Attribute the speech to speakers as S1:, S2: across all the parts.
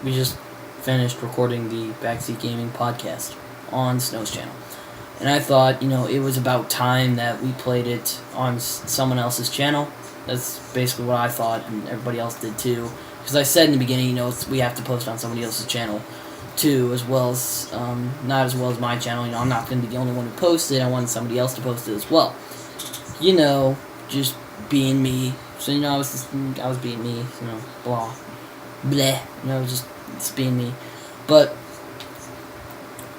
S1: we just finished recording the Backseat Gaming podcast on Snow's channel. And I thought, it was about time that we played it on someone else's channel. That's basically what I thought, and everybody else did too. Because I said in the beginning, we have to post on somebody else's channel too, as well as, not as well as my channel. I'm not going to be the only one who posted. I wanted somebody else to post it as well. Just being me. So, I was being me, blah. Bleh. Just being me. But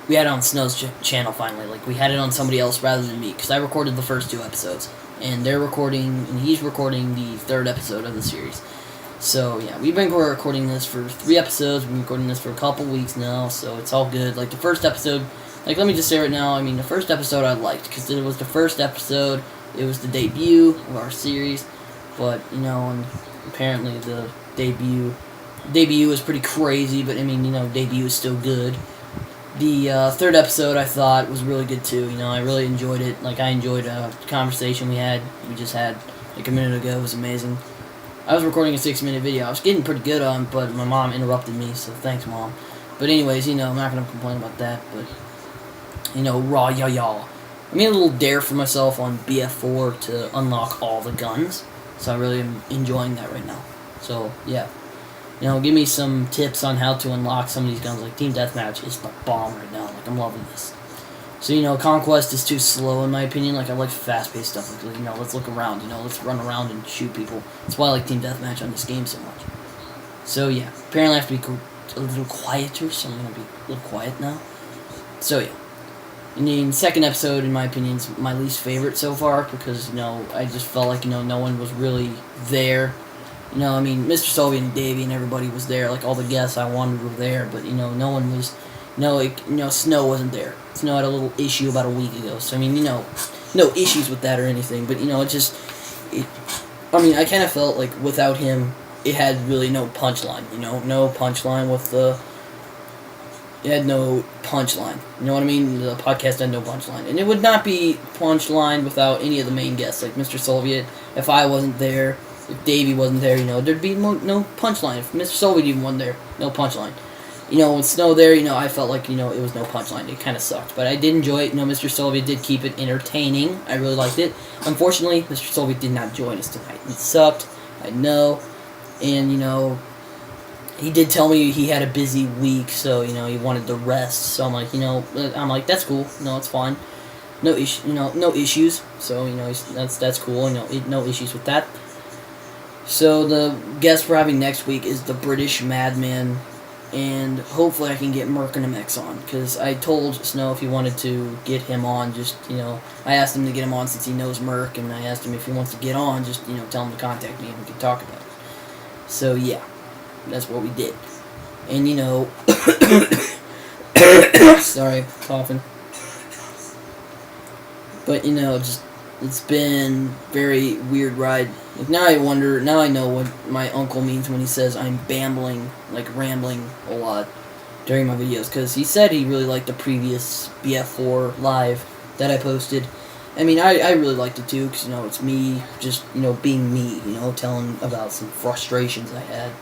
S1: we had it on Snow's channel finally. Like, we had it on somebody else rather than me, because I recorded the first 2 episodes. And he's recording the 3rd episode of the series. So, yeah, we've been recording this for 3 episodes. We've been recording this for a couple weeks now, so it's all good. Like, the first episode, let me just say right now, the first episode I liked, because it was the first episode, it was the debut of our series, but, and apparently the debut was pretty crazy, but, debut is still good. The 3rd episode I thought was really good too. I really enjoyed it. Like, I enjoyed the conversation we just had like a minute ago. It was amazing. I was recording a 6-minute video. I was getting pretty good on, but my mom interrupted me, so thanks, Mom. But anyways, I'm not going to complain about that, but, raw y'all. I made a little dare for myself on BF4 to unlock all the guns, so I really am enjoying that right now. So, yeah. Give me some tips on how to unlock some of these guns. Like, Team Deathmatch is the bomb right now. Like, I'm loving this. So, Conquest is too slow in my opinion. Like, I like fast-paced stuff. Like, let's look around. Let's run around and shoot people. That's why I like Team Deathmatch on this game so much. So, yeah. Apparently I have to be a little quieter, so I'm going to be a little quiet now. So, yeah. And the 2nd episode, in my opinion, is my least favorite so far because, I just felt like, no one was really there. Mr. Soviet and Davey and everybody was there. Like, all the guests I wanted were there, but, no one was... Snow wasn't there. Snow had a little issue about a week ago, so, no issues with that or anything, but, I kind of felt like without him, it had really no punchline, no punchline with the... It had no punchline, you know what I mean? The podcast had no punchline, and it would not be punchline without any of the main guests, like Mr. Soviet. If I wasn't there, if Davey wasn't there, there'd be no punchline. If Mr. Soviet even wasn't there, no punchline. With Snow there, I felt like, it was no punchline. It kind of sucked. But I did enjoy it. Mr. Soviet did keep it entertaining. I really liked it. Unfortunately, Mr. Soviet did not join us tonight. It sucked. I know. And, he did tell me he had a busy week, so, he wanted to rest. So I'm like, that's cool. No, it's fine. No issues. So, that's cool. No issues with that. So the guest we're having next week is the British Madman, and hopefully I can get Merc and MX on, because I told Snow if he wanted to get him on, just, I asked him to get him on since he knows Merc, and I asked him if he wants to get on, just, tell him to contact me and we can talk about it. So, yeah, that's what we did. And, sorry, coughing. But, it's been very weird ride. Like, now I know what my uncle means when he says I'm rambling a lot during my videos, because he said he really liked the previous BF4 live that I posted. I really liked it too, because, it's me, just, being me, telling about some frustrations I had,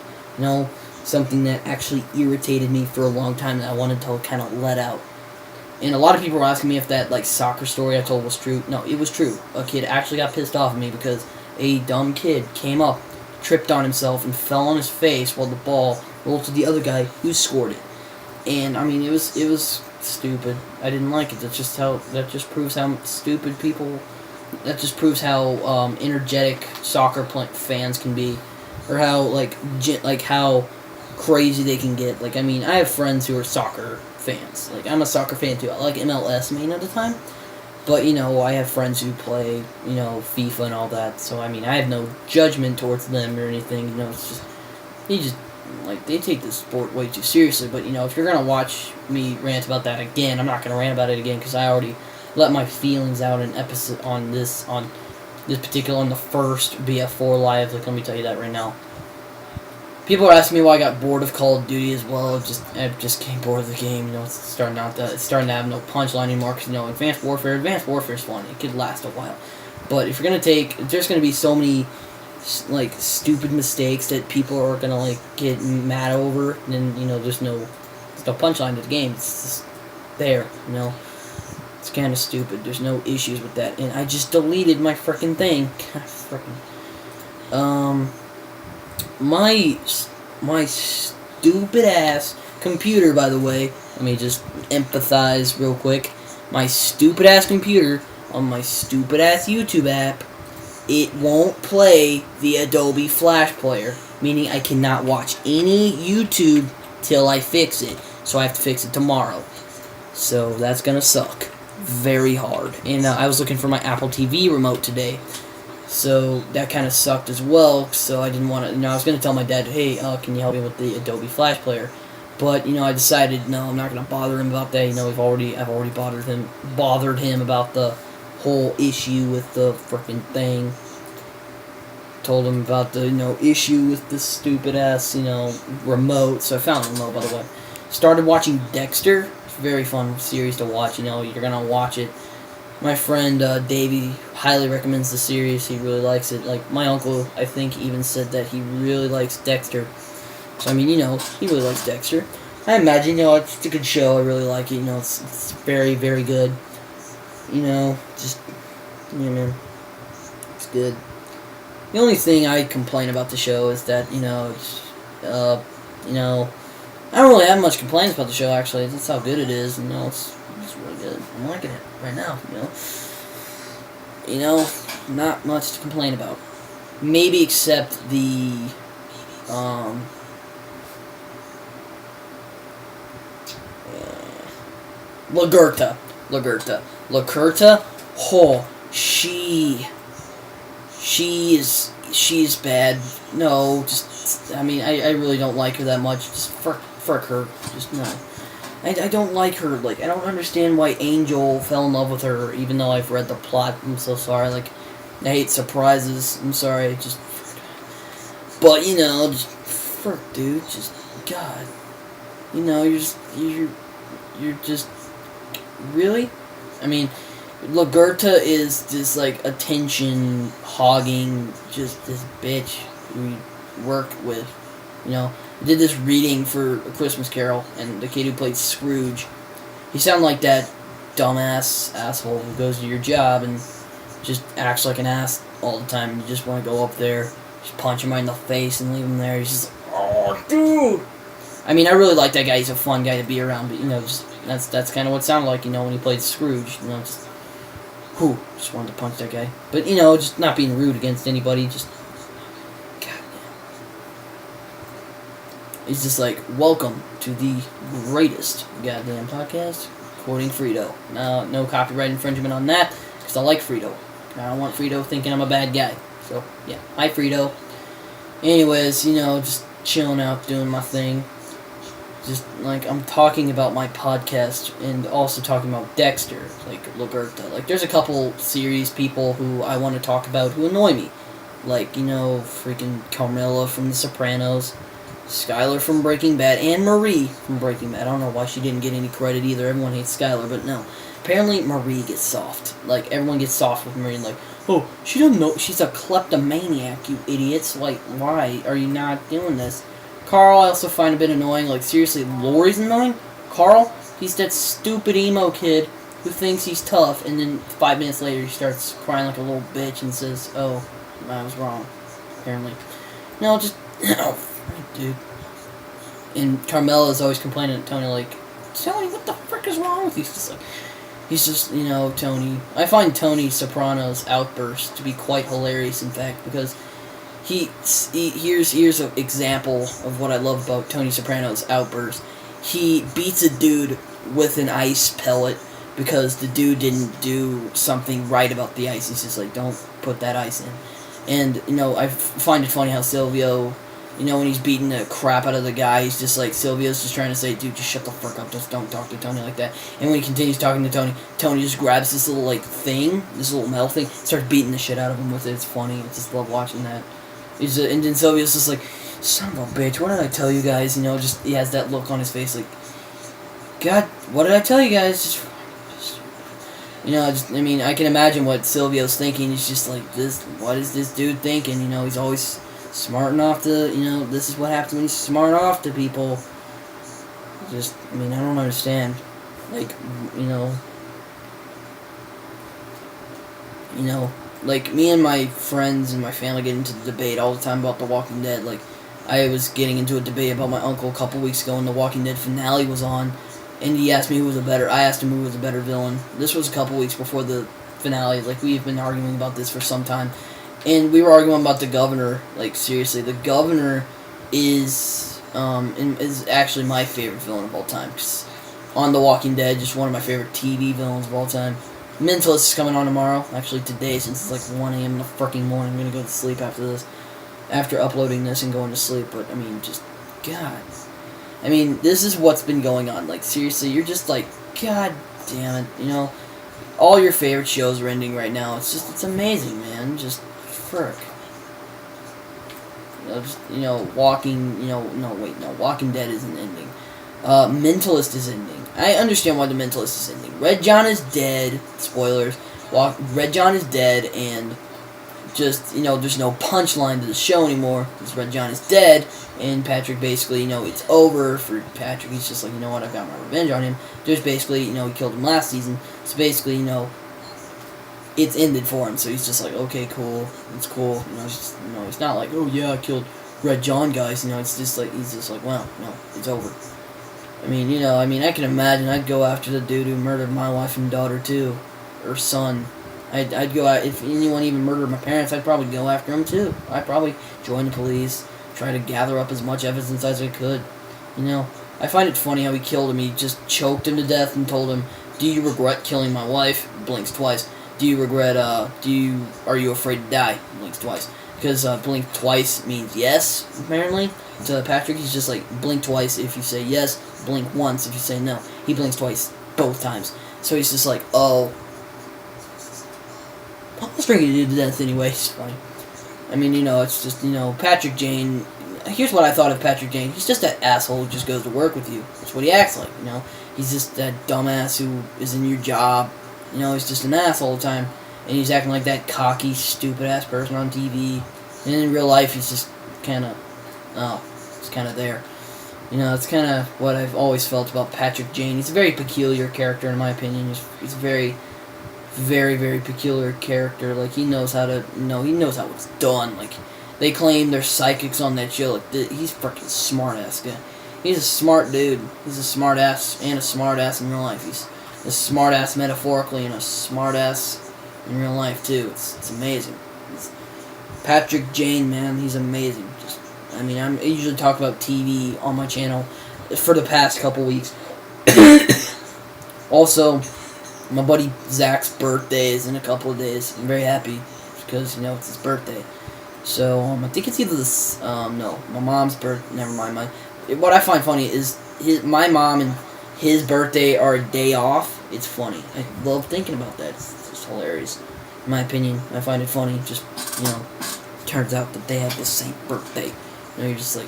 S1: something that actually irritated me for a long time that I wanted to kind of let out. And a lot of people were asking me if that, soccer story I told was true. No, it was true. A kid actually got pissed off at me because a dumb kid came up, tripped on himself, and fell on his face while the ball rolled to the other guy who scored it. And, it was stupid. I didn't like it. That just proves how stupid people... That just proves how, energetic soccer fans can be. Or how, how crazy they can get. I have friends who are soccer fans. I'm a soccer fan too. I like MLS main at the time. But, I have friends who play, FIFA and all that. So, I have no judgment towards them or anything. It's just, they take this sport way too seriously. But, if you're going to watch me rant about that again, I'm not going to rant about it again because I already let my feelings out in episode on the first BF4 live. Let me tell you that right now. People are asking me why I got bored of Call of Duty as well. I just came bored of the game. It's starting to have no punchline anymore. Because Advanced Warfare is fun. It could last a while. But if you're gonna there's gonna be so many like stupid mistakes that people are gonna like get mad over, and then there's no punchline to the game. It's just there, It's kind of stupid. There's no issues with that, and I just deleted my freaking thing. God, my stupid ass computer. By the way, let me just empathize real quick. My stupid ass computer on my stupid ass YouTube app. It won't play the Adobe Flash Player, meaning I cannot watch any YouTube till I fix it. So I have to fix it tomorrow. So that's gonna suck very hard. And I was looking for my Apple TV remote today, so that kind of sucked as well. So I didn't want to. I was gonna tell my dad, hey, can you help me with the Adobe Flash Player? But I decided no, I'm not gonna bother him about that. I've already bothered him about the whole issue with the frickin' thing. Told him about the issue with this stupid ass remote. So I found the remote, by the way. Started watching Dexter. It's a very fun series to watch. You're gonna watch it. My friend Davey highly recommends the series. He really likes it. Like my uncle, I think, even said that he really likes Dexter. So I mean, he really likes Dexter. I imagine it's a good show. I really like it. It's very, very good. Man, it's good. The only thing I complain about the show is that, I don't really have much complaints about the show, actually. That's how good it is, it's really good. I'm liking it right now, not much to complain about. Maybe except the, Lagerta, oh, she's bad. No, I really don't like her that much. Just frick her. Just no. I don't like her. Like, I don't understand why Angel fell in love with her, even though I've read the plot. I'm so sorry. Like, I hate surprises. I'm sorry. Just, but just frick, dude. Just God. You're just really. I mean, Lagerta is this like attention hogging, just this bitch we work with. I did this reading for A Christmas Carol, and the kid who played Scrooge, he sounded like that dumbass asshole who goes to your job and just acts like an ass all the time. You just want to go up there, just punch him right in the face and leave him there. He's just like, oh, dude. I mean, I really like that guy. He's a fun guy to be around, but just that's kind of what it sounded like. When he played Scrooge. Just wanted to punch that guy. But just not being rude against anybody. Just goddamn. He's just like, welcome to the greatest goddamn podcast, quoting Frito. No copyright infringement on that, because I like Frito. I don't want Frito thinking I'm a bad guy. So yeah, hi Frito. Anyways, just chilling out, doing my thing. Just like I'm talking about my podcast and also talking about Dexter, like Lagerta. Like there's a couple series people who I want to talk about who annoy me. Like, freaking Carmela from The Sopranos, Skylar from Breaking Bad, and Marie from Breaking Bad. I don't know why she didn't get any credit either. Everyone hates Skylar, but no. Apparently Marie gets soft. Like everyone gets soft with Marie. Like, oh, she doesn't know she's a kleptomaniac, you idiots. Like, why are you not doing this? Carl, I also find a bit annoying. Like, seriously, Lori's annoying? Carl, he's that stupid emo kid who thinks he's tough, and then 5 minutes later he starts crying like a little bitch and says, oh, I was wrong, apparently. No, just, oh, dude. And Carmela is always complaining to Tony, like, Tony, what the frick is wrong with you? He's just, Tony. I find Tony Soprano's outburst to be quite hilarious, in fact, because here's an example of what I love about Tony Soprano's outburst. He beats a dude with an ice pellet because the dude didn't do something right about the ice. He's just like, don't put that ice in. And, I find it funny how Silvio, when he's beating the crap out of the guy, he's just like, Silvio's just trying to say, dude, just shut the frick up, just don't talk to Tony like that. And when he continues talking to Tony, Tony just grabs this little, thing, this little metal thing, starts beating the shit out of him with it. It's funny. I just love watching that. And then Silvio's just like, son of a bitch, what did I tell you guys? Just, he has that look on his face like, God, what did I tell you guys? I mean, I can imagine what Silvio's thinking. He's just like, what is this dude thinking? He's always smart enough to, this is what happens when you smart off to people. I don't understand. Like, like, me and my friends and my family get into the debate all the time about The Walking Dead. Like, I was getting into a debate about my uncle a couple weeks ago when The Walking Dead finale was on, and he asked me I asked him who was a better villain. This was a couple weeks before the finale. Like, we've been arguing about this for some time, and we were arguing about the governor. Like, seriously, the governor is actually my favorite villain of all time. Just on The Walking Dead, just one of my favorite TV villains of all time. Mentalist is coming on tomorrow. Actually, today, since it's like 1 a.m. in the freaking morning. I'm going to go to sleep after this. After uploading this and going to sleep. But, just, God. This is what's been going on. Like, seriously, you're just like, God damn it. All your favorite shows are ending right now. It's amazing, man. Just, frick. Walking Dead isn't ending. Mentalist is ending. I understand why the Mentalist is ending. Red John is dead. Spoilers. Red John is dead, and just, there's no punchline to the show anymore, because Red John is dead, and Patrick basically, it's over for Patrick. He's just like, you know what, I've got my revenge on him. There's basically, he killed him last season, so basically, it's ended for him, so he's just like, okay, cool, it's cool, it's not like, oh yeah, I killed Red John, guys, it's just like, he's just like, well, no, it's over. I can imagine I'd go after the dude who murdered my wife and daughter too, or son. I'd go out, if anyone even murdered my parents, I'd probably go after him too. I'd probably join the police, try to gather up as much evidence as I could. I find it funny how he killed him. He just choked him to death and told him, "Do you regret killing my wife?" Blinks twice. "Do you regret, are you afraid to die?" Blinks twice. Because blink twice means yes, apparently. To Patrick, he's just like, blink twice if you say yes, blink once if you say no. He blinks twice, both times. So he's just like, oh. Let's bring you to death anyway. It's funny. It's just, Patrick Jane. Here's what I thought of Patrick Jane. He's just that asshole who just goes to work with you. That's what he acts like, He's just that dumbass who is in your job. He's just an ass all the time. And he's acting like that cocky, stupid-ass person on TV. And in real life, he's just kind of, it's kind of there. It's kind of what I've always felt about Patrick Jane. He's a very peculiar character, in my opinion. He's a very, very, very peculiar character. Like, he knows how it's done. Like, they claim they're psychics on that show. Like, he's freaking smart-ass guy. He's a smart dude. He's a smart-ass and a smart-ass in real life. He's a smart-ass metaphorically and a smart-ass in real life too. It's amazing. Patrick Jane, man, he's amazing. I usually talk about TV on my channel for the past couple weeks. Also, my buddy Zach's birthday is in a couple of days. I'm very happy because it's his birthday. So I think it's either my mom's birthday. Never mind. What I find funny is my mom and his birthday are a day off. It's funny. I love thinking about that. It's just hilarious. In my opinion, I find it funny. Just, turns out that they have the same birthday. You're just like,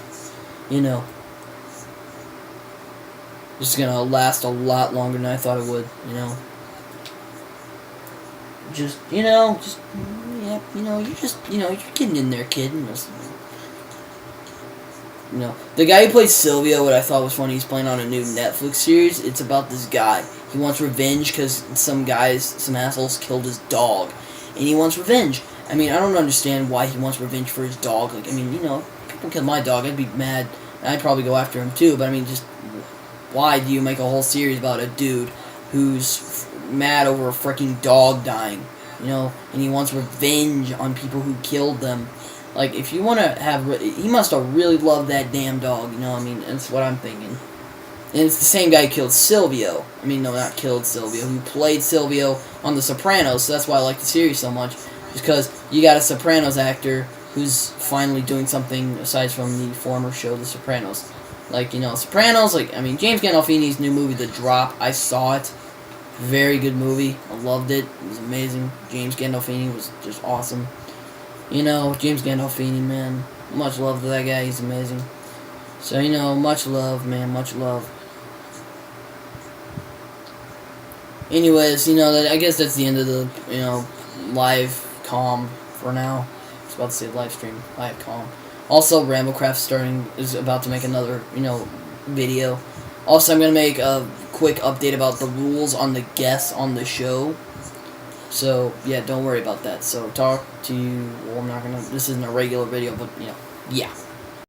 S1: it's gonna last a lot longer than I thought it would, you're getting in there, kid. The guy who plays Silvio, what I thought was funny, he's playing on a new Netflix series. It's about this guy. He wants revenge because some assholes killed his dog. And he wants revenge. I don't understand why he wants revenge for his dog. Like, people kill my dog, I'd be mad. I'd probably go after him too, but just, why do you make a whole series about a dude who's mad over a freaking dog dying? And he wants revenge on people who killed them. Like, if you want to have... He must have really loved that damn dog, That's what I'm thinking. And it's the same guy who killed Silvio. Not killed Silvio. Who played Silvio on The Sopranos. So that's why I like the series so much. Because you got a Sopranos actor who's finally doing something aside from the former show, The Sopranos. Like, Sopranos, James Gandolfini's new movie, The Drop, I saw it. Very good movie. I loved it. It was amazing. James Gandolfini was just awesome. James Gandolfini, man. Much love to that guy. He's amazing. So, much love, man. Much love. Anyways, I guess that's the end of the live comm for now. I was about to say live stream, live comm. Also, Ramblecraft is about to make another video. Also, I'm gonna make a quick update about the rules on the guests on the show. So yeah, don't worry about that. So talk to you. Well, I'm not gonna. This isn't a regular video, but yeah.